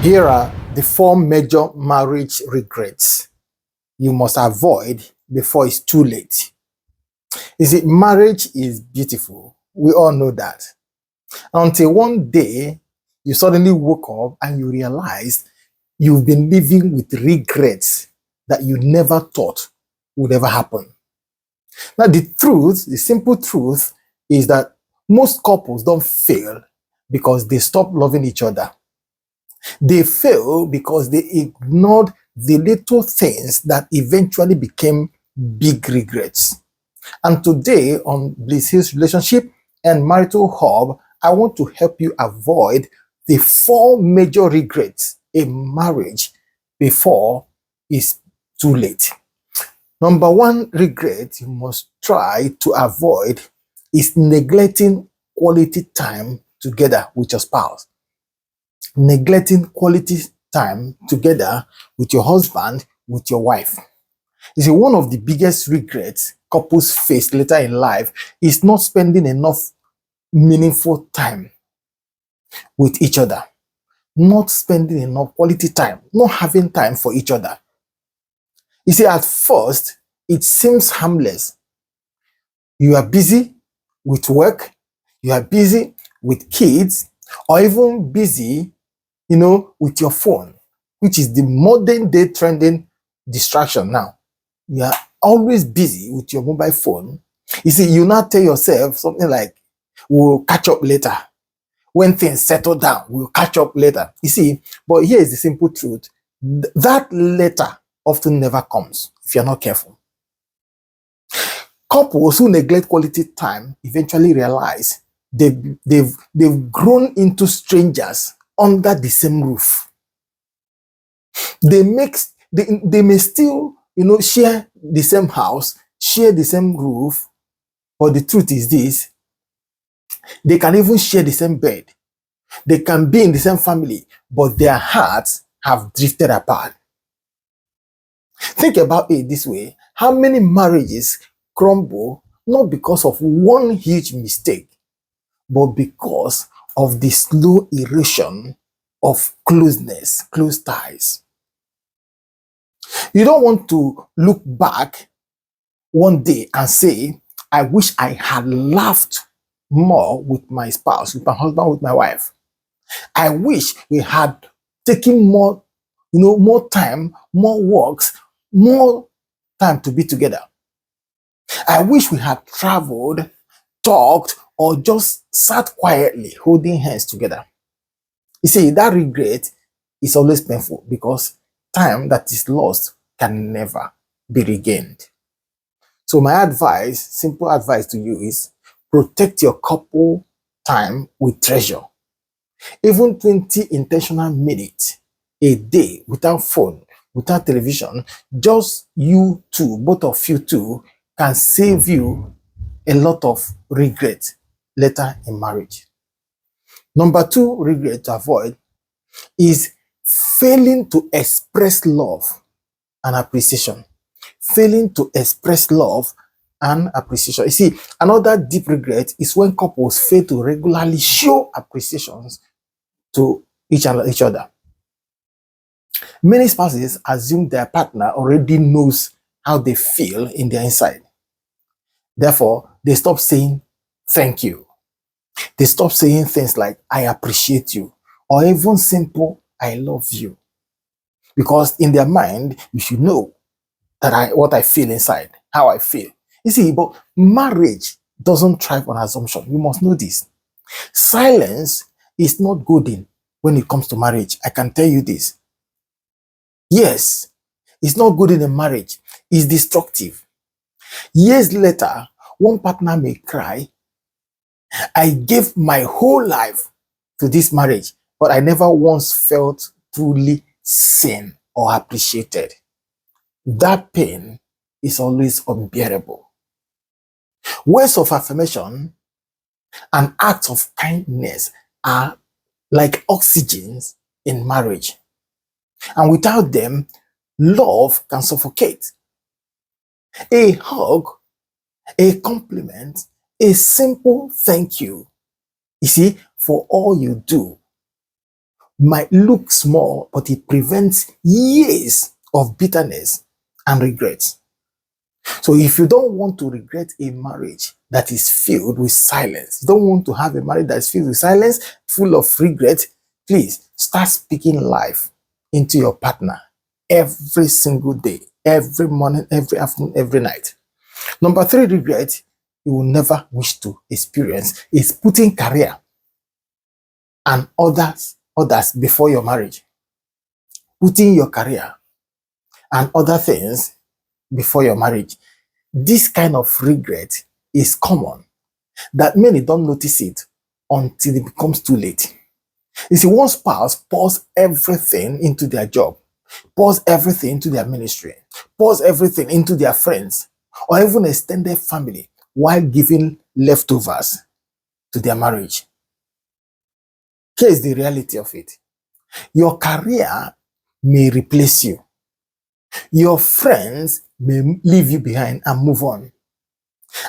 Here are the 4 major marriage regrets you must avoid before it's too late. You see, marriage is beautiful. We all know that. Until one day, you suddenly woke up and you realized you've been living with regrets that you never thought would ever happen. Now, the simple truth is that most couples don't fail because they stop loving each other. They fail because they ignored the little things that eventually became big regrets. And today on BlissHills Relationship and Marital Hub, I want to help you avoid the 4 major regrets in marriage before it's too late. Number 1 regret you must try to avoid is neglecting quality time together with your spouse. Neglecting quality time together with your husband, with your wife. You see, one of the biggest regrets couples face later in life is not spending enough meaningful time with each other. Not spending enough quality time, not having time for each other. You see, at first, it seems harmless. You are busy with work, you are busy with kids, or even busy with your phone, which is the modern day trending distraction now. You are always busy with your mobile phone. You see, you now tell yourself something like, we'll catch up later. When things settle down, we'll catch up later. You see, but here is the simple truth. That later often never comes if you're not careful. Couples who neglect quality time eventually realize they've grown into strangers under the same roof. They may still, share the same house, share the same roof, but the truth is this: they can even share the same bed. They can be in the same family, but their hearts have drifted apart. Think about it this way: how many marriages crumble not because of one huge mistake, but because of the slow erosion of close ties. You don't want to look back one day and say, I wish I had laughed more with my spouse, with my husband, with my wife. I wish we had taken more time, more walks, more time to be together. I wish we had traveled, talked, or just sat quietly holding hands together. You see, that regret is always painful because time that is lost can never be regained. So my simple advice to you is protect your couple time with treasure. Even 20 intentional minutes a day without phone, without television, just you two, both of you two, can save you a lot of regret later in marriage. Number 2 regret to avoid is failing to express love and appreciation. Failing to express love and appreciation. You see, another deep regret is when couples fail to regularly show appreciations to each other. Many spouses assume their partner already knows how they feel in their inside. Therefore, they stop saying thank you. They stop saying things like, I appreciate you, or even simple, I love you. Because in their mind, you should know that what I feel inside, how I feel. You see, but marriage doesn't thrive on assumption. You must know this. Silence is not golden when it comes to marriage. I can tell you this. Yes, it's not good in a marriage. It's destructive. Years later, one partner may cry, I gave my whole life to this marriage, but I never once felt truly seen or appreciated. That pain is always unbearable. Words of affirmation and acts of kindness are like oxygen in marriage. And without them, love can suffocate. A hug, a compliment, a simple thank you, for all you do, might look small, but it prevents years of bitterness and regrets. So if you don't want to regret a marriage that is filled with silence, you don't want to have a marriage that is filled with silence, full of regret, please start speaking life into your partner every single day, every morning, every afternoon, every night. Number 3 regret you will never wish to experience is putting career and others before your marriage. Putting your career and other things before your marriage. This kind of regret is common, that many don't notice it until it becomes too late. You see, one spouse pours everything into their job, pours everything into their ministry, pours everything into their friends, or even extended family, while giving leftovers to their marriage. Here is the reality of it. Your career may replace you. Your friends may leave you behind and move on.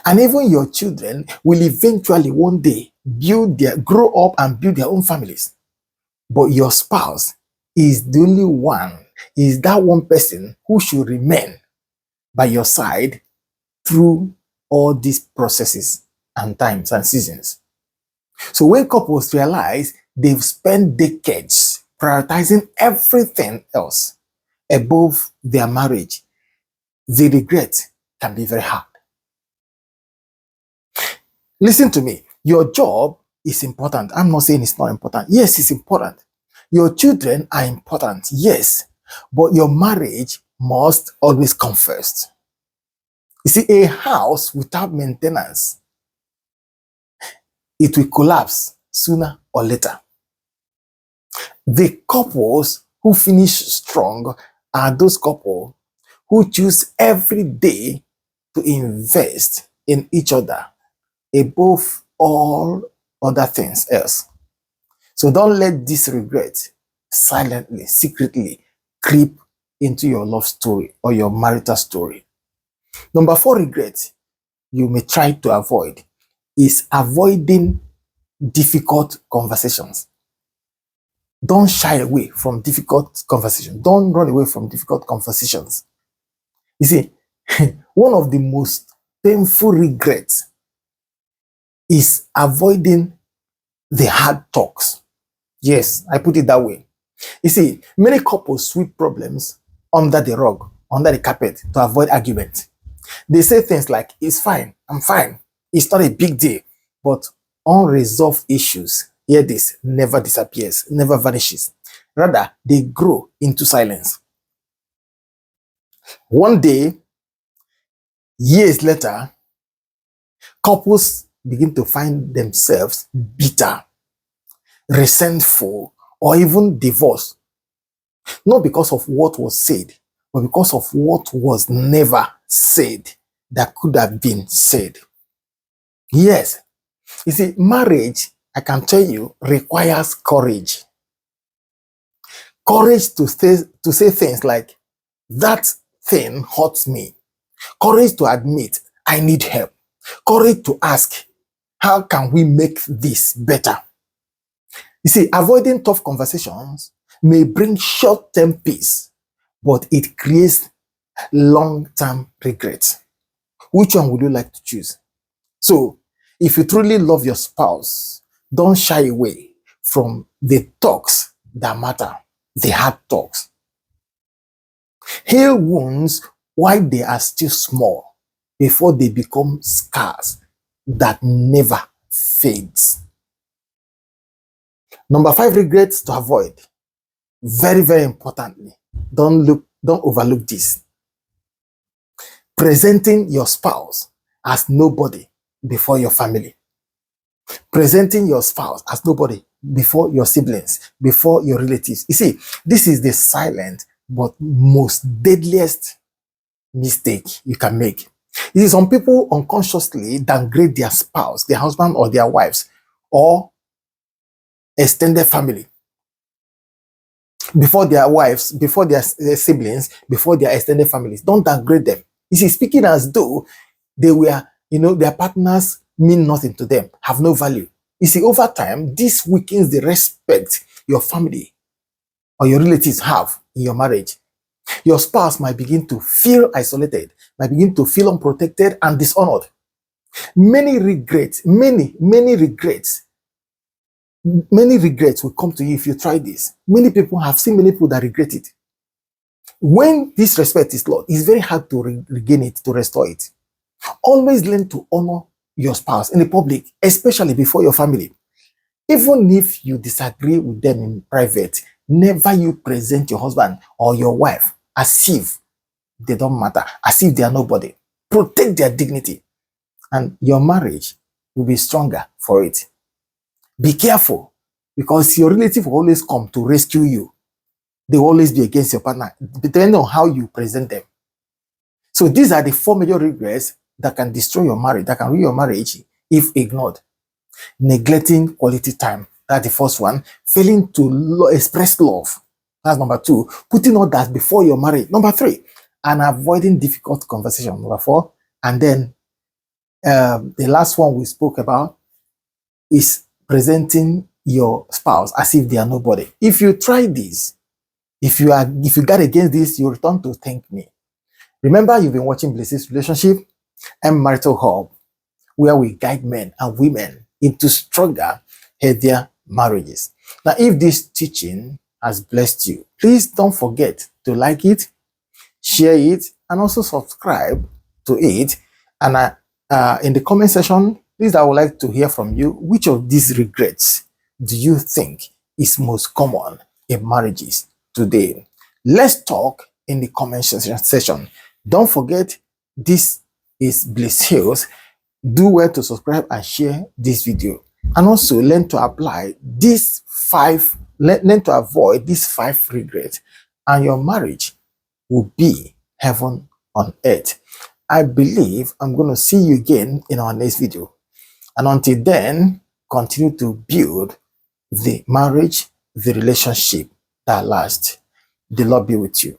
And even your children will eventually one day grow up and build their own families. But your spouse is the only one, is that one person who should remain by your side through all these processes and times and seasons. So when couples realize they've spent decades prioritizing everything else above their marriage, the regret can be very hard. Listen to me. Your job is important. I'm not saying it's not important. Yes, it's important. Your children are important. Yes. But your marriage must always come first. You see, a house without maintenance, it will collapse sooner or later. The couples who finish strong are those couples who choose every day to invest in each other above all other things else. So don't let this regret silently, secretly creep into your love story or your marital story. Number 4 regret you may try to avoid is avoiding difficult conversations. Don't shy away from difficult conversations. Don't run away from difficult conversations. You see, one of the most painful regrets is avoiding the hard talks. Yes, I put it that way. You see, many couples sweep problems under the rug, under the carpet to avoid argument. They say things like, it's fine, I'm fine, it's not a big deal. But unresolved issues, hear this, never disappears, never vanishes. Rather, they grow into silence. One day, years later, couples begin to find themselves bitter, resentful, or even divorced. Not because of what was said, but because of what was never said that could have been said. Yes. You see, marriage, I can tell you, requires courage. Courage to say things like, that thing hurts me. Courage to admit, I need help. Courage to ask, how can we make this better? You see, avoiding tough conversations may bring short-term peace, but it creates long-term regret. Which one would you like to choose? So, if you truly love your spouse, don't shy away from the talks that matter, the hard talks. Heal wounds while they are still small, before they become scars that never fades. Number 5 regrets to avoid. Very, very importantly, don't overlook this. Presenting your spouse as nobody before your family. Presenting your spouse as nobody before your siblings, before your relatives. You see, this is the silent but most deadliest mistake you can make. You see, some people unconsciously downgrade their spouse, their husband or their wives, or extended family before their wives, before their siblings, before their extended families. Don't downgrade them. You see, speaking as though they were, their partners mean nothing to them, have no value. You see, over time, this weakens the respect your family or your relatives have in your marriage. Your spouse might begin to feel isolated, might begin to feel unprotected and dishonored. Many regrets, many regrets will come to you if you try this. Many people have seen many people that regret it. When disrespect is lost, it's very hard to regain it, to restore it. Always learn to honor your spouse in the public, especially before your family. Even if you disagree with them in private, never you present your husband or your wife as if they don't matter, as if they are nobody. Protect their dignity, and your marriage will be stronger for it. Be careful, because your relative will always come to rescue you. They will always be against your partner, depending on how you present them. So these are the 4 major regrets that can destroy your marriage, that can ruin your marriage if ignored. Neglecting quality time. That's the first one. Failing to express love. That's number 2. Putting others before your marriage. Number 3. And avoiding difficult conversation. Number 4. And then the last one we spoke about is presenting your spouse as if they are nobody. If you try this, if you guard against this, you return to thank me. Remember, you've been watching BlissHills Relationship Marital Hub, where we guide men and women into stronger, healthier marriages. Now, if this teaching has blessed you, please don't forget to like it, share it, and also subscribe to it. And in the comment section, please, I would like to hear from you. Which of these regrets do you think is most common in marriages today? Let's talk in the comment section. Don't forget, this is BlissHills. Do well to subscribe and share this video, and also learn to apply these 5, learn to avoid these 5 regrets, and your marriage will be heaven on earth. I believe I'm going to see you again in our next video, and until then, continue to build the marriage, the relationship that lasts. The Lord be with you.